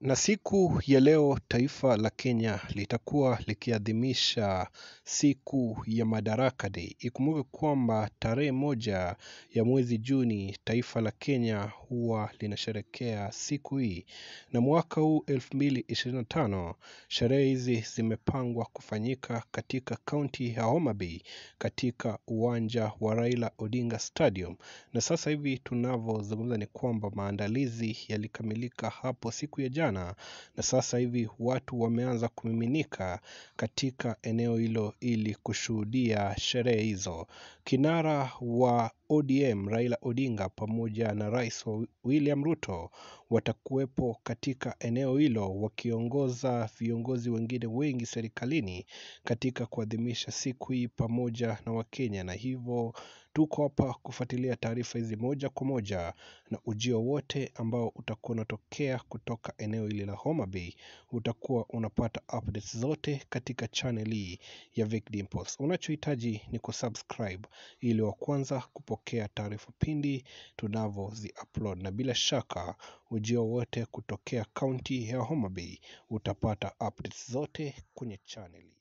Na siku ya leo taifa la Kenya litakuwa likiadhimisha siku ya Madaraka Day. Ikumbuke kwamba tarehe 1 ya mwezi Juni taifa la Kenya huwa linasherehekea siku hii. Na mwaka huu 2025 sherehe hizi zimepangwa kufanyika katika kaunti ya Homa Bay katika uwanja wa Raila Odinga Stadium. Na sasa hivi tunavyozungumza ni kwamba maandalizi yalikamilika hapo siku ya jana, na sasa hivi watu wameanza kumiminika katika eneo hilo ili kushuhudia sherehe hizo. Kinara wa ODM Raila Odinga pamoja na Rais William Ruto watakuwepo katika eneo hilo wakiongoza viongozi wengine wengi serikalini katika kuadhimisha siku hii pamoja na Wakenya, na hivyo tuko hapa kufuatilia taarifa hizi moja kwa moja, na ujio wote ambao utakuwa unatokea kutoka eneo hili la Homa Bay utakuwa unapata updates zote katika channel hii ya Vic Dimples. Unachohitaji ni kusubscribe ili wa kwanza kupokea taarifa pindi tunavyozi upload, na bila shaka ujio wote kutokea kaunti ya Homa Bay utapata updates zote kwenye channel.